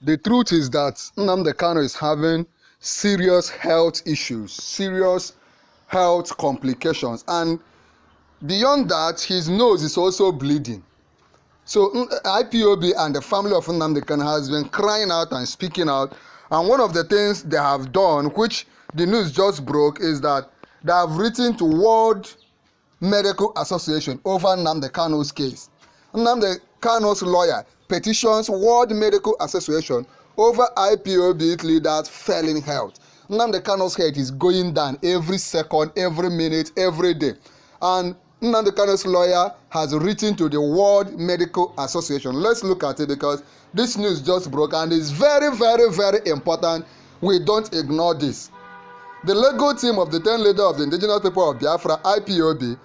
The truth is that Nnamdi Kanu is having serious health issues, serious health complications, and beyond that, his nose is also bleeding. So IPOB and the family of Nnamdi Kanu has been crying out and speaking out, and one of the things they have done, which the news just broke, is that they have written to World Medical Association over Nnamdi Kanu's case. Nnamdi Kanu's lawyer petitions World Medical Association over IPOB leaders' failing health. Nnamdi Kanu's health is going down every second, every minute, every day. And Nnamdi Kanu's lawyer has written to the World Medical Association. Let's look at it because this news just broke and it's very, very, very important. We don't ignore this. The legal team of the 10 leaders of the indigenous people of Biafra, IPOB,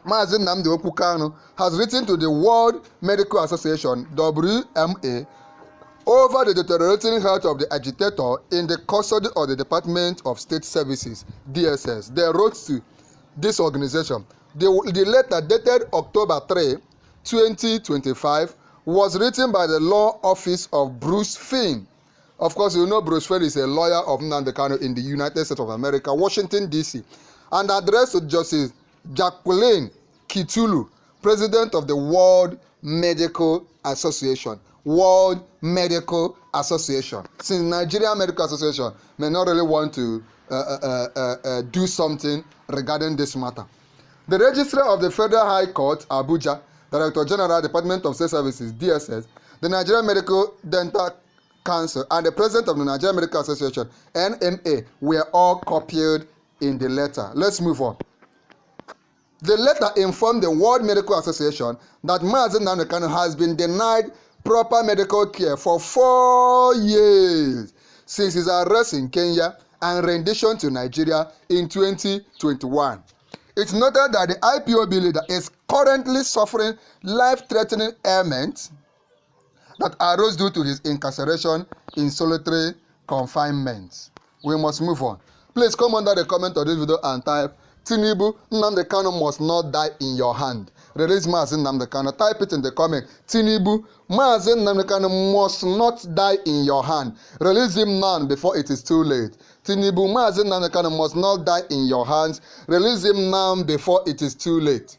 Mazi Nnamdi Kanu, has written to the World Medical Association, WMA, over the deteriorating health of the agitator in the custody of the Department of State Services, DSS. They wrote to this organization. The letter dated October 3, 2025, was written by the law office of Bruce Finn. Of course, you know Bruce Finn is a lawyer of Nnamdi Kanu in the United States of America, Washington, D.C., and addressed to Justice Jacqueline Kitulu, president of the World Medical Association. World Medical Association. Since Nigerian Medical Association may not really want to do something regarding this matter. The Registrar of the Federal High Court, Abuja, Director General, Department of State Services, DSS, the Nigerian Medical Dental Council, and the President of the Nigerian Medical Association, NMA, were all copied in the letter. Let's move on. The letter informed the World Medical Association that Mazi Nnamdi Kanu has been denied proper medical care for 4 years since his arrest in Kenya and rendition to Nigeria in 2021. It's noted that the IPOB leader is currently suffering life-threatening ailments that arose due to his incarceration in solitary confinement. We must move on. Please come under the comment of this video and type, Tinubu, Nnamdi Kanu must not die in your hand. Release Mazi Nnamdi Kanu. Type it in the comment. Tinubu, Mazi Nnamdi Kanu must not die in your hand. Release him now before it is too late. Tinubu, Mazi Nnamdi Kanu must not die in your hands. Release him now before it is too late.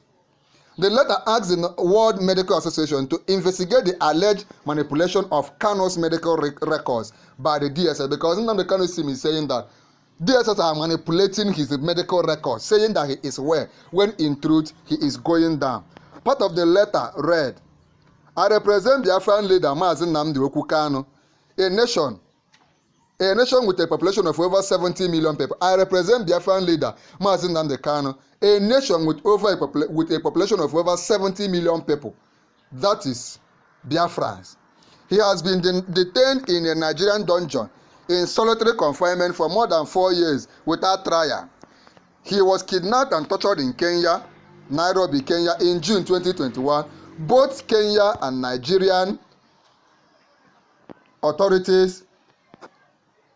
The letter asks the World Medical Association to investigate the alleged manipulation of Kanu's medical records by the DSS, because Nnamdi Kanu team is saying that DSS are manipulating his medical records, saying that he is well, when in truth he is going down. Part of the letter read, I represent Biafran leader Mazi Nnamdi Kanu, a nation with a population of over 70 million people. I represent Biafran leader Mazi Nnamdi Kanu, a nation with a population of over 70 million people. That is Biafrans. He has been detained in a Nigerian dungeon in solitary confinement for more than 4 years without trial. He was kidnapped and tortured in Kenya, Nairobi, Kenya, in June 2021. Both Kenya and Nigerian authorities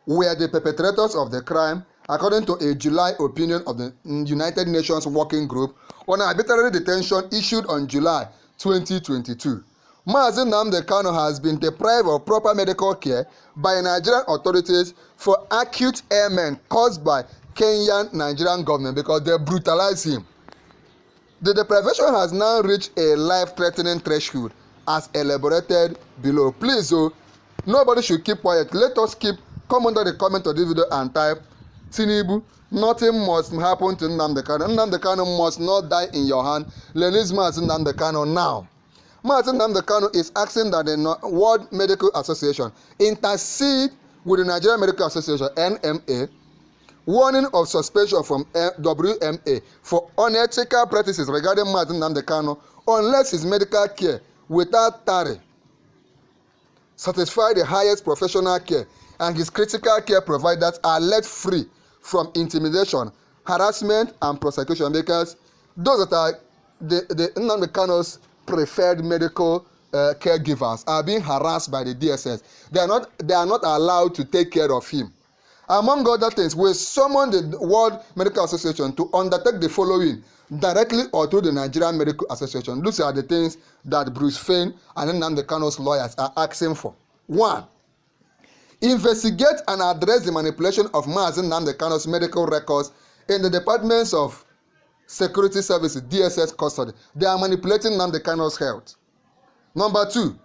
were the perpetrators of the crime, according to a July opinion of the United Nations Working Group on Arbitrary Detention issued on July 2022. Mazi Nnamdi Kanu has been deprived of proper medical care by Nigerian authorities for acute ailment caused by Kenyan Nigerian government because they brutalized him. The deprivation has now reached a life-threatening threshold as elaborated below. Please, nobody should keep quiet. Let us come under the comment of this video and type, Tinubu, nothing must happen to Nnamdi Kanu. Nnamdi Kanu must not die in your hand. Release Mazi Nnamdi Kanu now. Mazi Nnamdi Kanu is asking that the World Medical Association intercede with the Nigerian Medical Association, NMA, warning of suspension from WMA for unethical practices regarding Mazi Nnamdi Kanu unless his medical care without tarry satisfy the highest professional care and his critical care providers are let free from intimidation, harassment, and prosecution, because those that are the Nnamdi Kanu's preferred medical caregivers are being harassed by the DSS. They are not allowed to take care of him. Among other things, we summoned the World Medical Association to undertake the following directly or through the Nigerian Medical Association. These are the things that Bruce Finn and Nnamdi Kanu's lawyers are asking for. 1. investigate and address the manipulation of Mazi Nnamdi Kanu's medical records in the Departments of Security Services, DSS custody. They are manipulating Nnamdi Kanu's health. Number 2,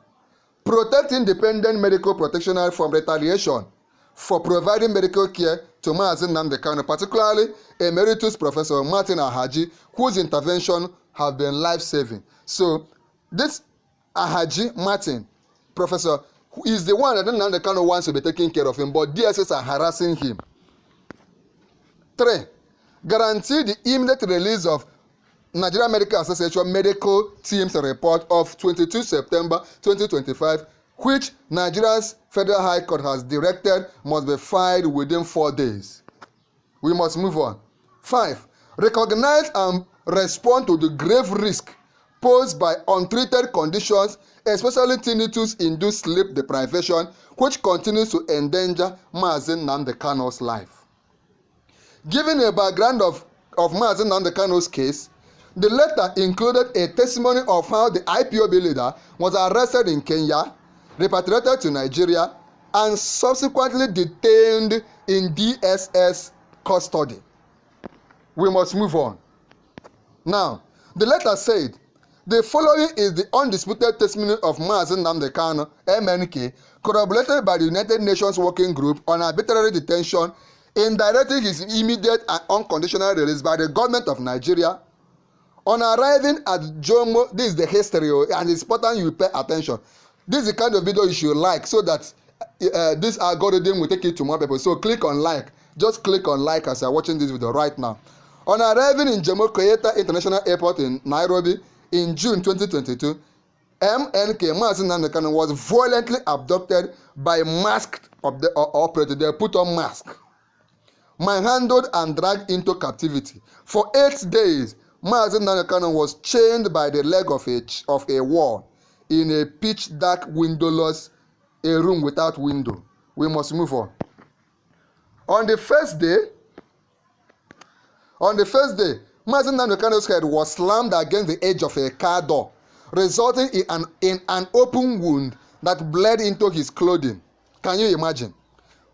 protect independent medical practitioners from retaliation for providing medical care to Mazi Nnamdi Kanu, particularly Emeritus Professor Martin Ahaji, whose intervention have been life-saving. So, this Ahaji Martin, Professor, who is the one that Nnamdi Kanu wants to be taking care of him, but DSS are harassing him. 3, guarantee the immediate release of Nigeria Medical Association Medical Team's report of 22 September 2025, which Nigeria's Federal High Court has directed must be filed within 4 days. We must move on. 5, recognize and respond to the grave risk posed by untreated conditions, especially tinnitus-induced sleep deprivation, which continues to endanger Mazi Nnamdi Kanu's life. Giving a background of Mazi Nnamdi Kanu's case, the letter included a testimony of how the IPOB leader was arrested in Kenya, repatriated to Nigeria, and subsequently detained in DSS custody. We must move on. Now, the letter said, the following is the undisputed testimony of Mazi Nnamdi Kanu, MNK, corroborated by the United Nations Working Group on Arbitrary Detention, in directing his immediate and unconditional release by the government of Nigeria. On arriving at Jomo, this is the history, and it's important you pay attention. This is the kind of video you should like, so that this algorithm will take you to more people. So click on like. Just click on like as you're watching this video right now. On arriving in Jomo Kenyatta International Airport in Nairobi in June 2022, MNK, Mazi Nnamdi Kanu, was violently abducted by masked operators. They put on masks, manhandled and dragged into captivity. For 8 days, Mazi Nnamdi Kanu was chained by the leg of a wall in a pitch dark, windowless, a room without window. We must move on. On the first day, Mazi Nnamdi Kanu's head was slammed against the edge of a car door, resulting in an open wound that bled into his clothing. Can you imagine?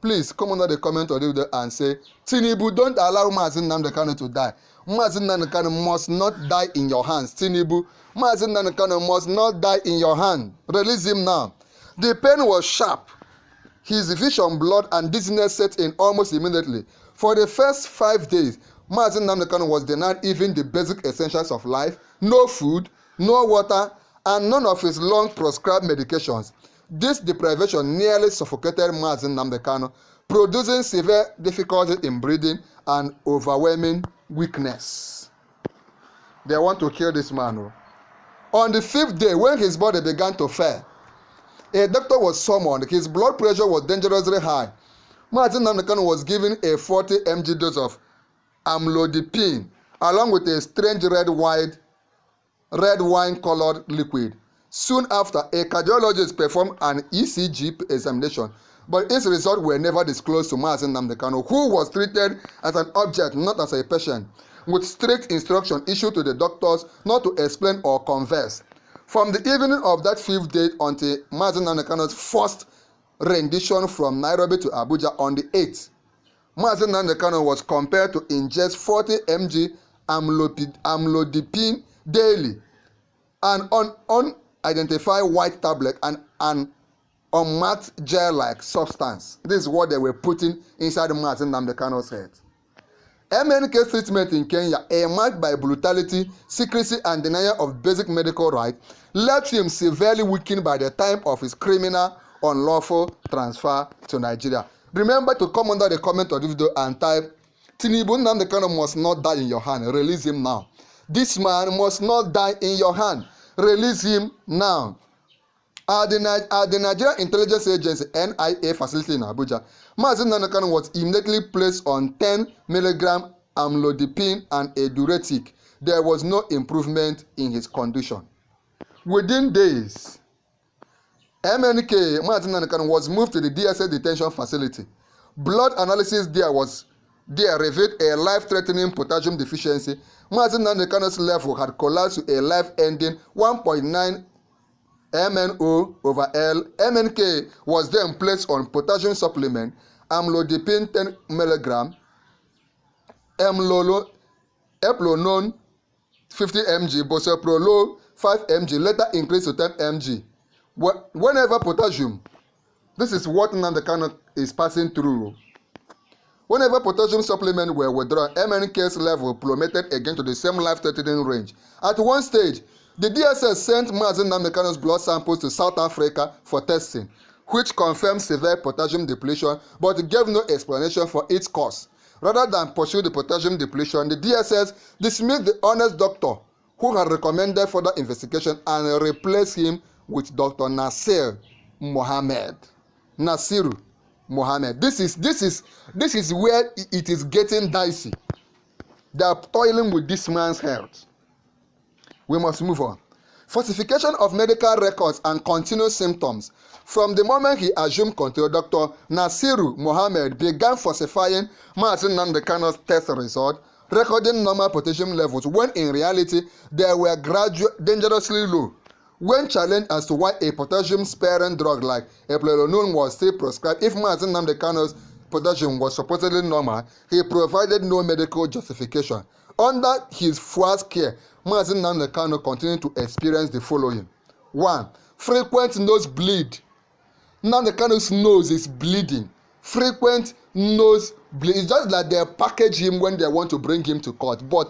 Please come under the comment or the video and say, Tinubu, don't allow Mazi Nnamdi Kanu to die. Mazi Nnamdi Kanu must not die in your hands. Tinubu, Mazi Nnamdi Kanu must not die in your hand. Release him now. The pain was sharp. His vision, blood, and dizziness set in almost immediately. For the first 5 days, Mazi Nnamdi Kanu was denied even the basic essentials of life: no food, no water, and none of his long prescribed medications. This deprivation nearly suffocated Mazi Nnamdi Kanu, producing severe difficulty in breathing and overwhelming weakness. They want to kill this man. On the 5th day, when his body began to fail, a doctor was summoned. His blood pressure was dangerously high. Mazi Nnamdi Kanu was given a 40 mg dose of amlodipine, along with a strange red wine-colored liquid. Soon after, a cardiologist performed an ECG examination, but its results were never disclosed to Mazi Nnamdi Kanu, who was treated as an object, not as a patient, with strict instruction issued to the doctors not to explain or converse. From the evening of that 5th day until Mazi Nnamdi Kanu's first rendition from Nairobi to Abuja on the 8th, Mazi Nnamdi Kanu was compelled to ingest 40 mg amlodipine daily, an unidentified white tablet, and an unmarked gel-like substance. This is what they were putting inside Mazi Nnamdi Kanu's head. MNK's treatment in Kenya, marked by brutality, secrecy, and denial of basic medical rights, left him severely weakened by the time of his criminal, unlawful transfer to Nigeria. Remember to come under the comment of this video and type, Tinubu, Nnamdi Kanu must not die in your hand. Release him now. This man must not die in your hand. Release him now. At the Nigerian Intelligence Agency NIA facility in Abuja, Mazi Nnamdi Kanu was immediately placed on 10 mg amlodipine and a diuretic. There was no improvement in his condition. Within days, MNK, Nnamdi Kanu, was moved to the DSS detention facility. Blood analysis there revealed a life-threatening potassium deficiency. Nnamdi Kanu's level had collapsed to a life-ending 1.9 MnO/L. MnK was then placed on potassium supplement, amlodipine 10 mg, eplerenone 50 mg, boceprolol 5 mg, later increased to 10 mg. Whenever potassium, this is what Nnamdi Kanu is passing through. Whenever potassium supplements were withdrawn, MnK's level plummeted again to the same life-threatening range. At one stage, the DSS sent Nnamdi Kanu's blood samples to South Africa for testing, which confirmed severe potassium depletion but gave no explanation for its cause. Rather than pursue the potassium depletion, the DSS dismissed the honest doctor who had recommended further investigation and replaced him with Dr. Nasiru Mohammed. This is where it is getting dicey. They are toiling with this man's health. We must move on. Falsification of medical records and continuous symptoms. From the moment he assumed control, Dr. Nasiru Mohammed began falsifying Nnamdi Kanu's test result, recording normal potassium levels when in reality they were dangerously low. When challenged as to why a potassium-sparing drug like eplerenone was still prescribed if Nnamdi Kanu's potassium was supposedly normal, he provided no medical justification. Under his first care, Nnamdi Kanu continued to experience the following. 1. Frequent nosebleed. Nnamdi Kanu's nose is bleeding. Frequent nosebleed. It's just like they package him when they want to bring him to court. But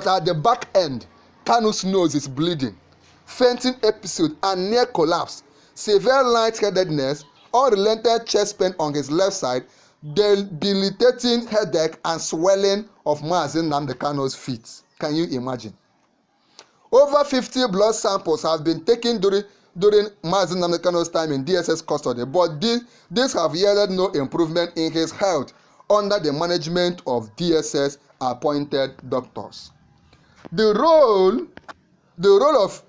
at the back end, Kanu's nose is bleeding. Fainting episode and near collapse. Severe lightheadedness, unrelenting chest pain on his left side, debilitating headache and swelling of Nnamdi Kanu's feet. Can you imagine? Over 50 blood samples have been taken during Nnamdi Kanu's time in DSS custody, but these have yielded no improvement in his health under the management of DSS appointed doctors. The role of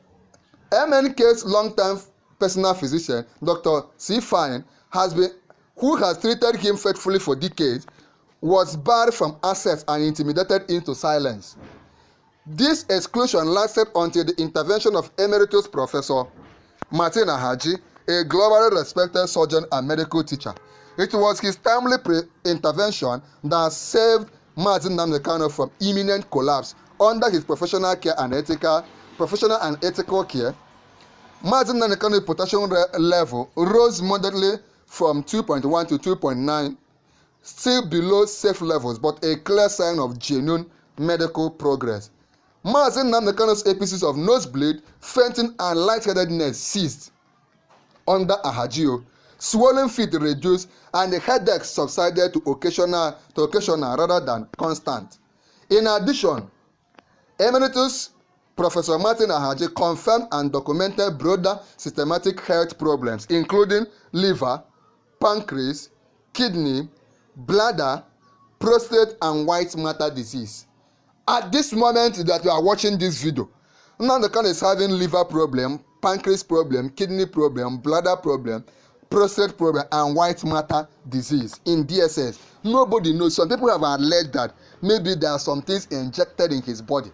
MnK's long-term personal physician, Dr. Sifine, who has treated him faithfully for decades, was barred from access and intimidated into silence. This exclusion lasted until the intervention of Emeritus Professor Martin Ahaji, a globally respected surgeon and medical teacher. It was his timely intervention that saved Nnamdi Kanu from imminent collapse under his professional and ethical care. Nnamdi Kanu's potassium level rose moderately from 2.1 to 2.9, still below safe levels, but a clear sign of genuine medical progress. Nnamdi Kanu's episodes of nosebleed, fainting, and lightheadedness ceased under Ahagio. Swollen feet reduced, and the headache subsided to occasional rather than constant. In addition, Emeritus Professor Martin Ahaji confirmed and documented broader systematic health problems, including liver, pancreas, kidney, bladder, prostate, and white matter disease. At this moment that you are watching this video, Nnamdi Kanu is having liver problem, pancreas problem, kidney problem, bladder problem, prostate problem, and white matter disease in DSS. Nobody knows. Some people have alleged that maybe there are some things injected in his body.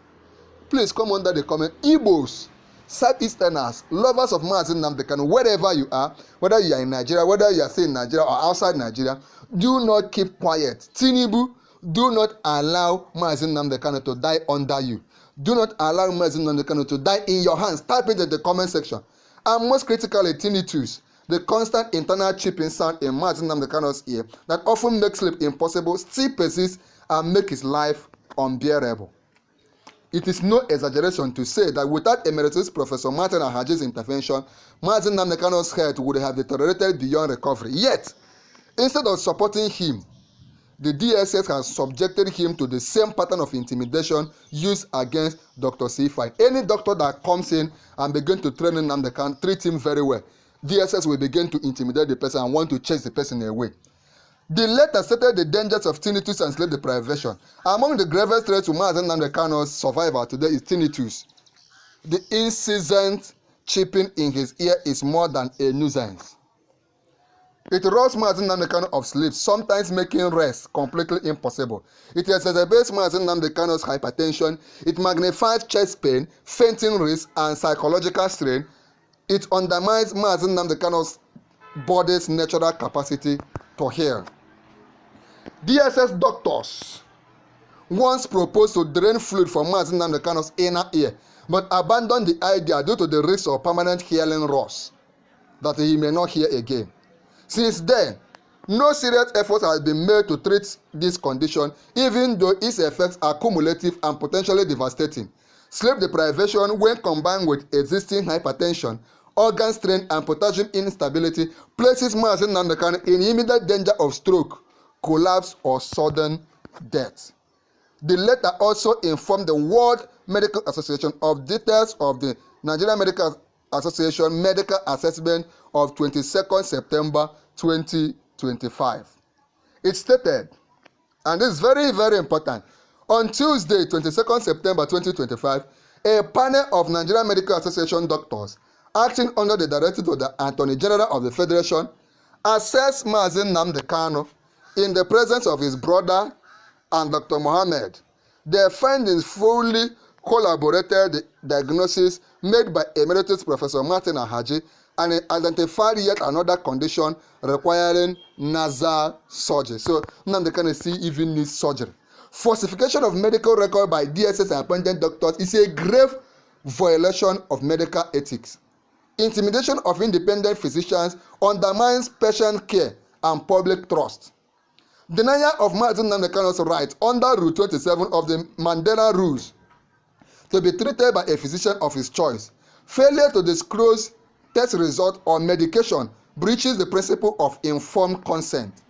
Please come under the comment. Igbos, Southeasterners, lovers of Nnamdi Kanu, wherever you are, whether you are in Nigeria, whether you are still in Nigeria or outside Nigeria, do not keep quiet. Tinubu, do not allow Nnamdi Kanu to die under you. Do not allow Nnamdi Kanu to die in your hands. Type it in the comment section. And most critically, tinnitus, the constant internal chipping sound in Nnamdi Kanu's ear that often makes sleep impossible, still persists and makes his life unbearable. It is no exaggeration to say that without Emeritus Professor Martin Ahaji's intervention, Nnamdi Kanu's health would have deteriorated beyond recovery. Yet, instead of supporting him, the DSS has subjected him to the same pattern of intimidation used against Dr. Sifai. Any doctor that comes in and begins to train Nnamdi Kanu, treat him very well, DSS will begin to intimidate the person and want to chase the person away. The letter stated the dangers of tinnitus and sleep deprivation. Among the gravest threats to Nnamdi Kanu's survival today is tinnitus. The incessant chipping in his ear is more than a nuisance. It robs Nnamdi Kanu of sleep, sometimes making rest completely impossible. It exacerbates Nnamdi Kanu's hypertension. It magnifies chest pain, fainting risk, and psychological strain. It undermines Mazi Nnamdi Kanu's body's natural capacity to heal. DSS doctors once proposed to drain fluid from Mazi Nnamdi Kanu's inner ear, but abandoned the idea due to the risk of permanent hearing loss, that he may not hear again. Since then, no serious effort has been made to treat this condition, even though its effects are cumulative and potentially devastating. Sleep deprivation, when combined with existing hypertension, organ strain, and potassium instability, places Mazi Nnamdi Kanu in immediate danger of stroke, collapse, or sudden death. The letter also informed the World Medical Association of details of the Nigerian Medical Association medical assessment of 22nd September 2025. It stated, and this is very, very important, on Tuesday, 22nd September 2025, a panel of Nigerian Medical Association doctors, acting under the directive of the Attorney General of the Federation, assessed Mazi Nnamdi Kanu in the presence of his brother and Dr. Mohammed. Their findings fully corroborated the diagnosis made by Emeritus Professor Martin Ahaji and identified yet another condition requiring nasal surgery. So Nnamdi Kanu still even needs surgery. Falsification of medical record by DSS appointed doctors is a grave violation of medical ethics. Intimidation of independent physicians undermines patient care and public trust. Denial of Mazi Nnamdi Kanu's right under Rule 27 of the Mandela Rules to be treated by a physician of his choice. Failure to disclose test result or medication breaches the principle of informed consent.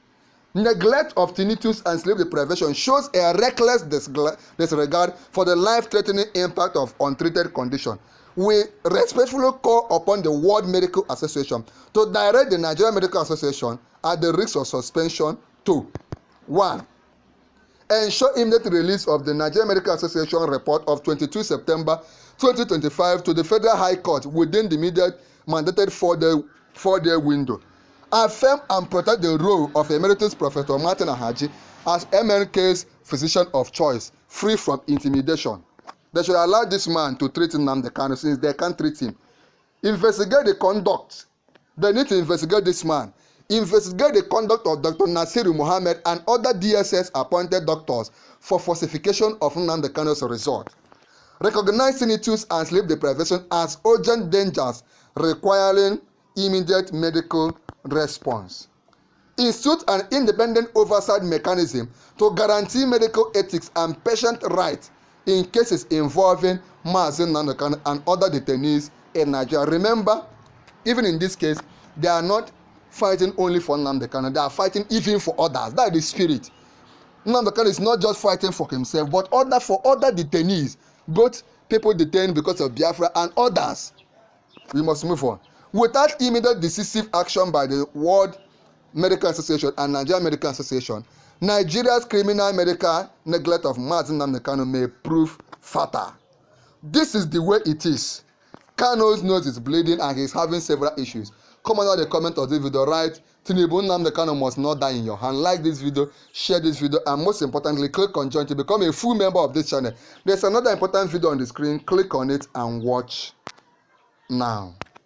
Neglect of tinnitus and sleep deprivation shows a reckless disregard for the life-threatening impact of untreated condition. We respectfully call upon the World Medical Association to direct the Nigerian Medical Association at the risk of suspension to 1. Ensure immediate release of the Nigerian Medical Association report of 22 September 2025 to the Federal High Court within the immediate mandated 4-day window. Affirm and protect the role of Emeritus Professor Martin Ahaji as MNK's physician of choice, free from intimidation. They should allow this man to treat Nnamdi Kanu since they can't treat him. Investigate the conduct. They need to investigate this man. Investigate the conduct of Dr. Nasiru Mohammed and other DSS appointed doctors for falsification of Nnamdi Kanu's result. Recognize tinnitus and sleep deprivation as urgent dangers requiring immediate medical response. Institute an independent oversight mechanism to guarantee medical ethics and patient rights in cases involving Mazi Nnamdi Kanu and other detainees in Nigeria. Remember, even in this case, they are not fighting only for Nnamdi Kanu, they are fighting even for others. That is the spirit. Nnamdi Kanu is not just fighting for himself, but for other detainees, both people detained because of Biafra and others. We must move on. Without immediate decisive action by the World Medical Association and Nigerian Medical Association, Nigeria's criminal medical neglect of Mazi Nnamdi Kanu may prove fatal. This is the way it is. Kanu's nose is bleeding and he is having several issues. Come under the comment of this video, right? Tinubu Nnamdi Kanu must not die in your hand. Like this video, share this video, and most importantly, click on join to become a full member of this channel. There's another important video on the screen. Click on it and watch now.